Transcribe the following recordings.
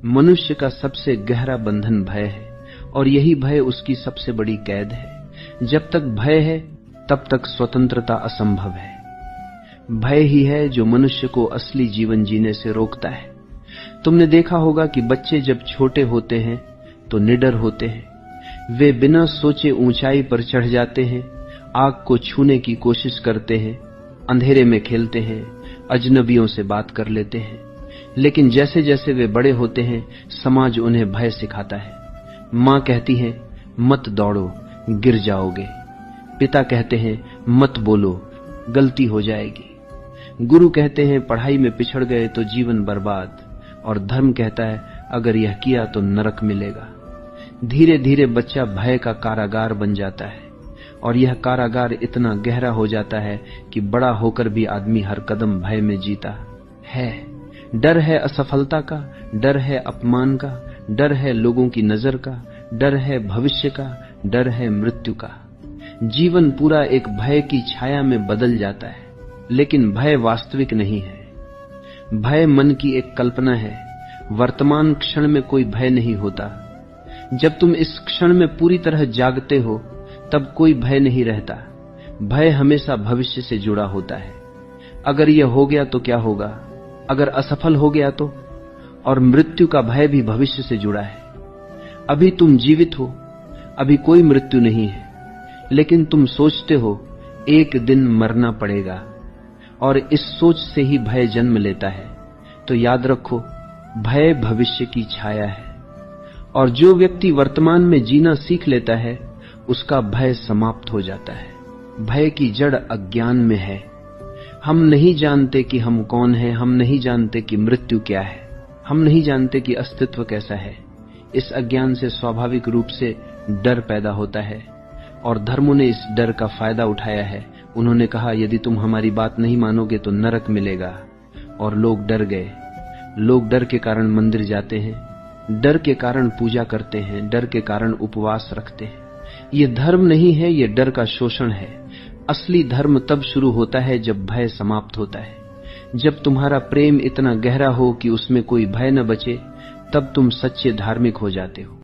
मनुष्य का सबसे गहरा बंधन भय है और यही भय उसकी सबसे बड़ी कैद है। जब तक भय है तब तक स्वतंत्रता असंभव है। भय ही है जो मनुष्य को असली जीवन जीने से रोकता है। तुमने देखा होगा कि बच्चे जब छोटे होते हैं तो निडर होते हैं। वे बिना सोचे ऊंचाई पर चढ़ जाते हैं, आग को छूने की कोशिश करते हैं, अंधेरे में खेलते हैं, अजनबियों से बात कर लेते हैं। लेकिन जैसे जैसे वे बड़े होते हैं, समाज उन्हें भय सिखाता है। माँ कहती है मत दौड़ो, गिर जाओगे। पिता कहते हैं मत बोलो, गलती हो जाएगी। गुरु कहते हैं पढ़ाई में पिछड़ गए तो जीवन बर्बाद। और धर्म कहता है अगर यह किया तो नरक मिलेगा। धीरे धीरे बच्चा भय का कारागार बन जाता है और यह कारागार इतना गहरा हो जाता है कि बड़ा होकर भी आदमी हर कदम भय में जीता है। डर है असफलता का, डर है अपमान का, डर है लोगों की नजर का, डर है भविष्य का, डर है मृत्यु का। जीवन पूरा एक भय की छाया में बदल जाता है, लेकिन भय वास्तविक नहीं है। भय मन की एक कल्पना है। वर्तमान क्षण में कोई भय नहीं होता। जब तुम इस क्षण में पूरी तरह जागते हो तब कोई भय नहीं रहता। भय हमेशा भविष्य से जुड़ा होता है। अगर यह हो गया तो क्या होगा, अगर असफल हो गया तो। और मृत्यु का भय भी भविष्य से जुड़ा है। अभी तुम जीवित हो, अभी कोई मृत्यु नहीं है, लेकिन तुम सोचते हो एक दिन मरना पड़ेगा और इस सोच से ही भय जन्म लेता है। तो याद रखो, भय भविष्य की छाया है और जो व्यक्ति वर्तमान में जीना सीख लेता है उसका भय समाप्त हो जाता है। भय की जड़ अज्ञान में है। हम नहीं जानते कि हम कौन हैं, हम नहीं जानते कि मृत्यु क्या है, हम नहीं जानते कि अस्तित्व कैसा है। इस अज्ञान से स्वाभाविक रूप से डर पैदा होता है और धर्मों ने इस डर का फायदा उठाया है। उन्होंने कहा यदि तुम हमारी बात नहीं मानोगे तो नरक मिलेगा। और लोग डर गए। लोग डर के कारण मंदिर जाते हैं, डर के कारण पूजा करते हैं, डर के कारण उपवास रखते हैं। ये धर्म नहीं है, ये डर का शोषण है। असली धर्म तब शुरू होता है जब भय समाप्त होता है। जब तुम्हारा प्रेम इतना गहरा हो कि उसमें कोई भय न बचे, तब तुम सच्चे धार्मिक हो जाते हो।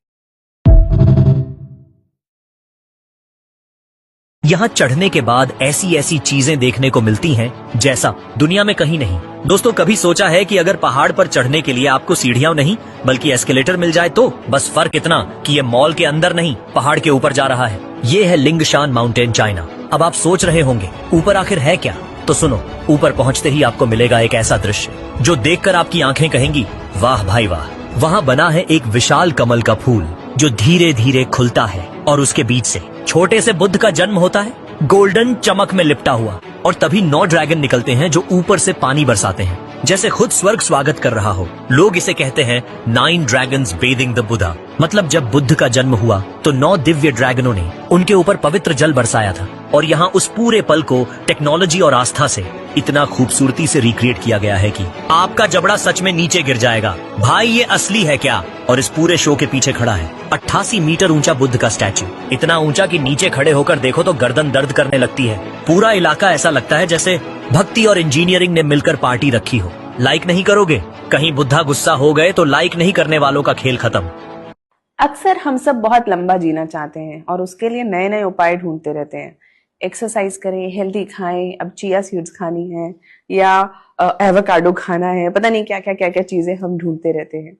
यहाँ चढ़ने के बाद ऐसी ऐसी चीजें देखने को मिलती हैं जैसा दुनिया में कहीं नहीं। दोस्तों, कभी सोचा है कि अगर पहाड़ पर चढ़ने के लिए आपको सीढ़ियां नहीं बल्कि एस्केलेटर मिल जाए तो? बस फर्क इतना कि ये मॉल के अंदर नहीं, पहाड़ के ऊपर जा रहा है। ये है लिंगशान माउंटेन, चाइना। अब आप सोच रहे होंगे ऊपर आखिर है क्या? तो सुनो, ऊपर पहुँचते ही आपको मिलेगा एक ऐसा दृश्य जो देखकर आपकी आंखें कहेंगी वाह भाई वाह। वहाँ बना है एक विशाल कमल का फूल जो धीरे धीरे खुलता है और उसके बीच से छोटे से बुद्ध का जन्म होता है, गोल्डन चमक में लिपटा हुआ। और तभी 9 ड्रैगन निकलते हैं जो ऊपर से पानी बरसाते हैं, जैसे खुद स्वर्ग स्वागत कर रहा हो। लोग इसे कहते हैं 9 ड्रैगन्स बेदिंग द बुद्धा। मतलब जब बुद्ध का जन्म हुआ तो 9 दिव्य ड्रैगनों ने उनके ऊपर पवित्र जल बरसाया था। और यहाँ उस पूरे पल को टेक्नोलॉजी और आस्था से इतना खूबसूरती से रिक्रिएट किया गया है कि आपका जबड़ा सच में नीचे गिर जाएगा। भाई ये असली है क्या? और इस पूरे शो के पीछे खड़ा है 88 मीटर ऊंचा बुद्ध का स्टैचू। इतना ऊंचा कि नीचे खड़े होकर देखो तो गर्दन दर्द करने लगती है। पूरा इलाका ऐसा लगता है जैसे भक्ति और इंजीनियरिंग ने मिलकर पार्टी रखी हो। लाइक नहीं करोगे? कहीं बुद्धा गुस्सा हो गए तो लाइक नहीं करने वालों का खेल खत्म। अक्सर हम सब बहुत लंबा जीना चाहते हैं और उसके लिए नए नए उपाय ढूंढते रहते हैं। एक्सरसाइज करें, हेल्दी खाएं, अब चिया सीड्स खानी है या एवोकाडो खाना है, पता नहीं क्या क्या चीजें हम ढूंढते रहते हैं।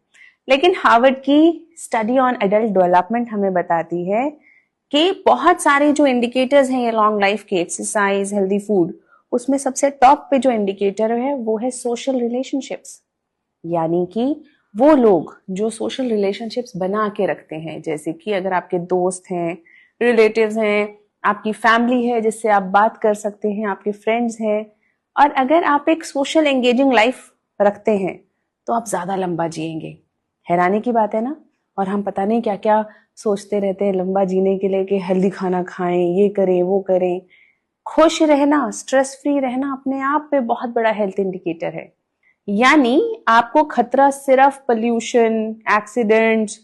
लेकिन हार्वर्ड की स्टडी ऑन एडल्ट डेवलपमेंट हमें बताती है कि बहुत सारे जो इंडिकेटर्स हैं ये लॉन्ग लाइफ के, एक्सरसाइज, हेल्दी फूड, उसमें सबसे टॉप पे जो इंडिकेटर है वो है सोशल रिलेशनशिप्स। यानी कि वो लोग जो सोशल रिलेशनशिप्स बना के रखते हैं, जैसे कि अगर आपके दोस्त हैं, रिलेटिव्स हैं, आपकी फैमिली है जिससे आप बात कर सकते हैं, आपके फ्रेंड्स हैं, और अगर आप एक सोशल एंगेजिंग लाइफ रखते हैं तो आप ज्यादा लंबा जिएंगे। हैरानी की बात है ना। और हम पता नहीं क्या क्या सोचते रहते हैं लंबा जीने के लिए कि हेल्दी खाना खाएं, ये करें, वो करें। खुश रहना, स्ट्रेस फ्री रहना अपने आप में बहुत बड़ा हेल्थ इंडिकेटर है। यानी आपको खतरा सिर्फ पोल्यूशन, एक्सीडेंट्स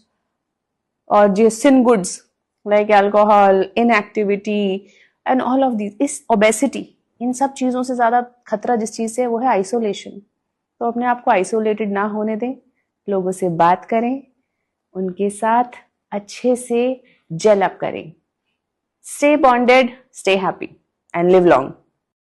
और जो sin goods like alcohol, inactivity and all of this, इस ओबेसिटी, इन सब चीजों से ज्यादा खतरा जिस चीज से है वो है आइसोलेशन। तो अपने आप को आइसोलेटेड ना होने दें, लोगों से बात करें, उनके साथ अच्छे से जेल अप करें. Stay bonded, stay happy, and live long.